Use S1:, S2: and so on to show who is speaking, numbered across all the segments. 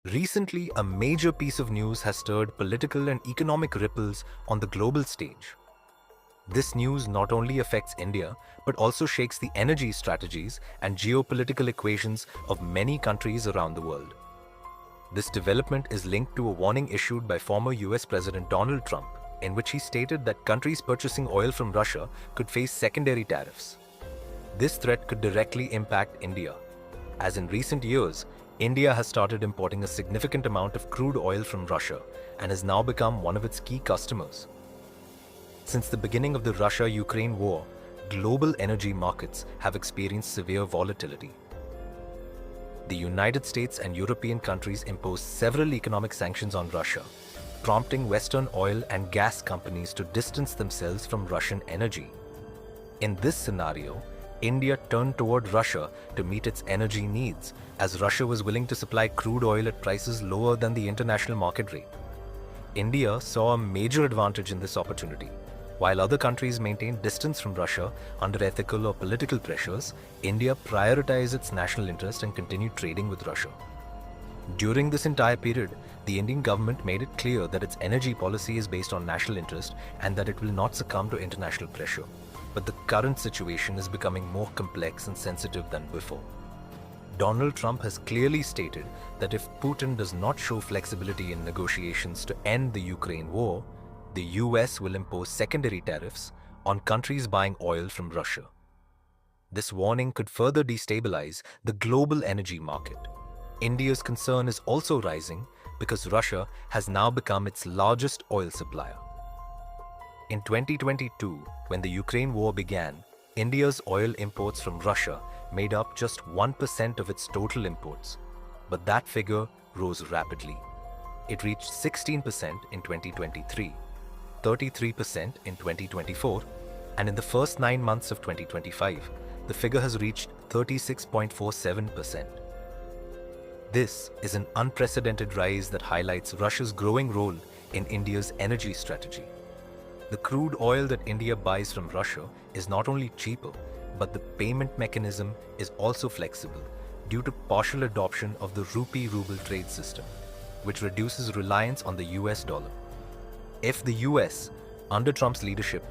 S1: Recently, a major piece of news has stirred political and economic ripples on the global stage. This news not only affects India, but also shakes the energy strategies and geopolitical equations of many countries around the world. This development is linked to a warning issued by former US President Donald Trump, in which he stated that countries purchasing oil from Russia could face secondary tariffs. This threat could directly impact India, as in recent years, India has started importing a significant amount of crude oil from Russia and has now become one of its key customers. Since the beginning of the Russia-Ukraine war, global energy markets have experienced severe volatility. The United States and European countries imposed several economic sanctions on Russia, prompting Western oil and gas companies to distance themselves from Russian energy. In this scenario, India turned toward Russia to meet its energy needs, as Russia was willing to supply crude oil at prices lower than the international market rate. India saw a major advantage in this opportunity. While other countries maintained distance from Russia under ethical or political pressures, India prioritized its national interest and continued trading with Russia. During this entire period, the Indian government made it clear that its energy policy is based on national interest and that it will not succumb to international pressure. But the current situation is becoming more complex and sensitive than before. Donald Trump has clearly stated that if Putin does not show flexibility in negotiations to end the Ukraine war, the US will impose secondary tariffs on countries buying oil from Russia. This warning could further destabilize the global energy market. India's concern is also rising because Russia has now become its largest oil supplier. In 2022, when the Ukraine war began, India's oil imports from Russia made up just 1% of its total imports, but that figure rose rapidly. It reached 16% in 2023, 33% in 2024, and in the first 9 months of 2025, the figure has reached 36.47%. This is an unprecedented rise that highlights Russia's growing role in India's energy strategy. The crude oil that India buys from Russia is not only cheaper, but the payment mechanism is also flexible due to partial adoption of the rupee-ruble trade system, which reduces reliance on the US dollar. If the US, under Trump's leadership,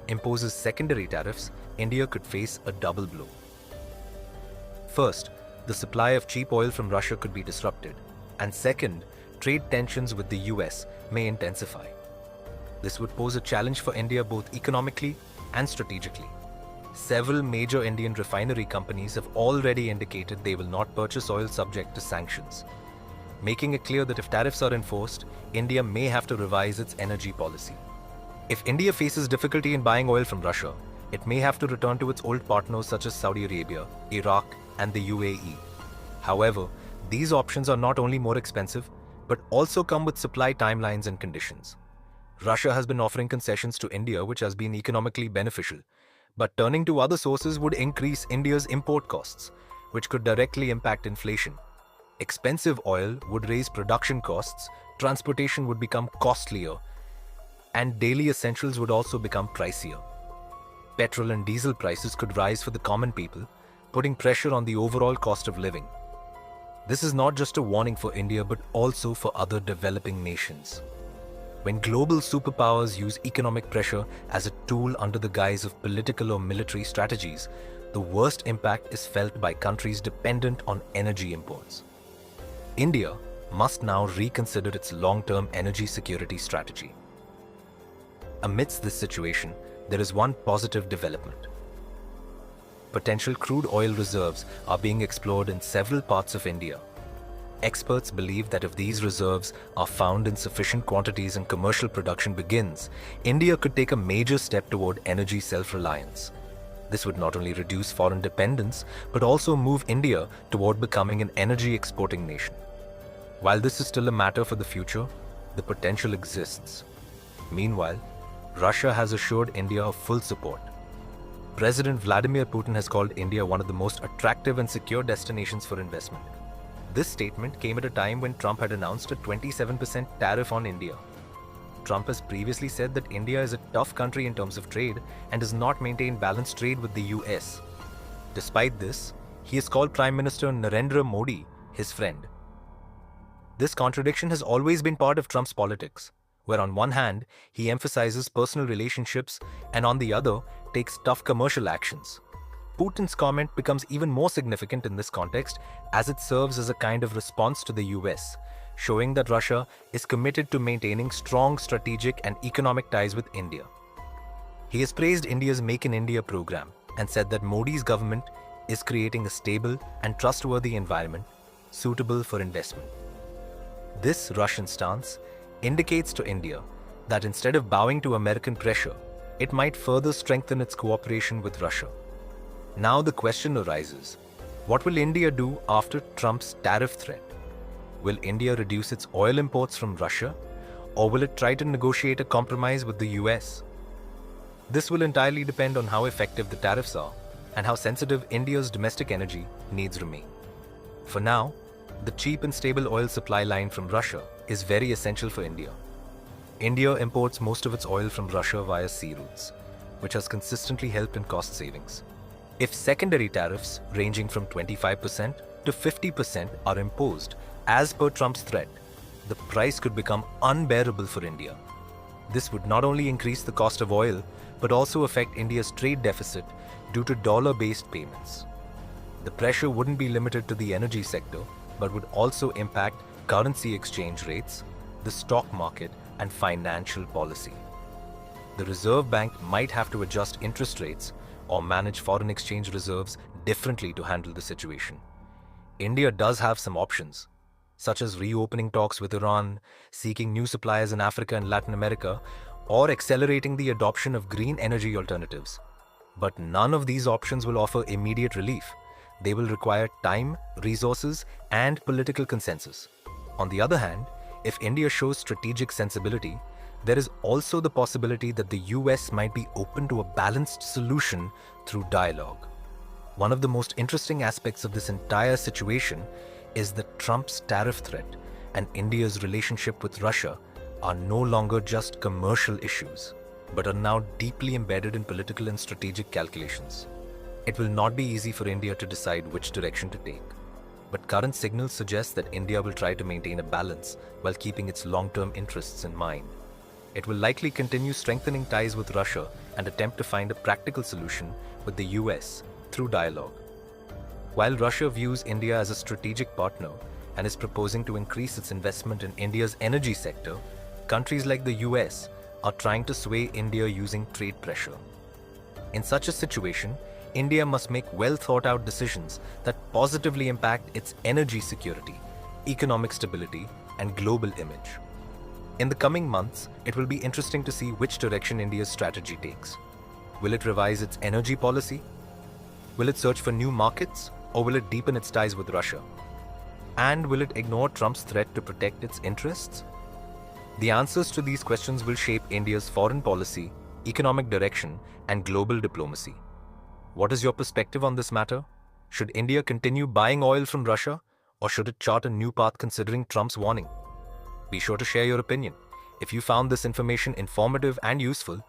S1: imposes secondary tariffs, India could face a double blow. First, the supply of cheap oil from Russia could be disrupted, and second, trade tensions with the US may intensify. This would pose a challenge for India both economically and strategically. Several major Indian refinery companies have already indicated they will not purchase oil subject to sanctions, making it clear that if tariffs are enforced, India may have to revise its energy policy. If India faces difficulty in buying oil from Russia, it may have to return to its old partners such as Saudi Arabia, Iraq, and the UAE. However, these options are not only more expensive, but also come with supply timelines and conditions. Russia has been offering concessions to India, which has been economically beneficial, but turning to other sources would increase India's import costs, which could directly impact inflation. Expensive oil would raise production costs, transportation would become costlier, and daily essentials would also become pricier. Petrol and diesel prices could rise for the common people, putting pressure on the overall cost of living. This is not just a warning for India, but also for other developing nations. When global superpowers use economic pressure as a tool under the guise of political or military strategies, the worst impact is felt by countries dependent on energy imports. India must now reconsider its long-term energy security strategy. Amidst this situation, there is one positive development. Potential crude oil reserves are being explored in several parts of India. Experts believe that if these reserves are found in sufficient quantities and commercial production begins, India could take a major step toward energy self-reliance. This would not only reduce foreign dependence, but also move India toward becoming an energy exporting nation. While this is still a matter for the future, the potential exists. Meanwhile, Russia has assured India of full support. President Vladimir Putin has called India one of the most attractive and secure destinations for investment. This statement came at a time when Trump had announced a 27% tariff on India. Trump has previously said that India is a tough country in terms of trade and does not maintain balanced trade with the US. Despite this, he has called Prime Minister Narendra Modi his friend. This contradiction has always been part of Trump's politics, where on one hand, he emphasizes personal relationships and on the other, takes tough commercial actions. Putin's comment becomes even more significant in this context as it serves as a kind of response to the US, showing that Russia is committed to maintaining strong strategic and economic ties with India. He has praised India's Make in India program and said that Modi's government is creating a stable and trustworthy environment suitable for investment. This Russian stance indicates to India that instead of bowing to American pressure, it might further strengthen its cooperation with Russia. Now the question arises, what will India do after Trump's tariff threat? Will India reduce its oil imports from Russia, or will it try to negotiate a compromise with the US? This will entirely depend on how effective the tariffs are and how sensitive India's domestic energy needs remain. For now, the cheap and stable oil supply line from Russia is very essential for India. India imports most of its oil from Russia via sea routes, which has consistently helped in cost savings. If secondary tariffs ranging from 25% to 50% are imposed as per Trump's threat, the price could become unbearable for India. This would not only increase the cost of oil, but also affect India's trade deficit due to dollar-based payments. The pressure wouldn't be limited to the energy sector, but would also impact currency exchange rates, the stock market, and financial policy. The Reserve Bank might have to adjust interest rates or manage foreign exchange reserves differently to handle the situation. India does have some options, such as reopening talks with Iran, seeking new suppliers in Africa and Latin America, or accelerating the adoption of green energy alternatives. But none of these options will offer immediate relief. They will require time, resources, and political consensus. On the other hand, if India shows strategic sensibility, there is also the possibility that the US might be open to a balanced solution through dialogue. One of the most interesting aspects of this entire situation is that Trump's tariff threat and India's relationship with Russia are no longer just commercial issues, but are now deeply embedded in political and strategic calculations. It will not be easy for India to decide which direction to take, but current signals suggest that India will try to maintain a balance while keeping its long-term interests in mind. It will likely continue strengthening ties with Russia and attempt to find a practical solution with the US through dialogue. While Russia views India as a strategic partner and is proposing to increase its investment in India's energy sector, countries like the US are trying to sway India using trade pressure. In such a situation, India must make well-thought-out decisions that positively impact its energy security, economic stability, and global image. In the coming months, it will be interesting to see which direction India's strategy takes. Will it revise its energy policy? Will it search for new markets, or will it deepen its ties with Russia? And will it ignore Trump's threat to protect its interests? The answers to these questions will shape India's foreign policy, economic direction, and global diplomacy. What is your perspective on this matter? Should India continue buying oil from Russia, or should it chart a new path considering Trump's warning? Be sure to share your opinion. If you found this information informative and useful,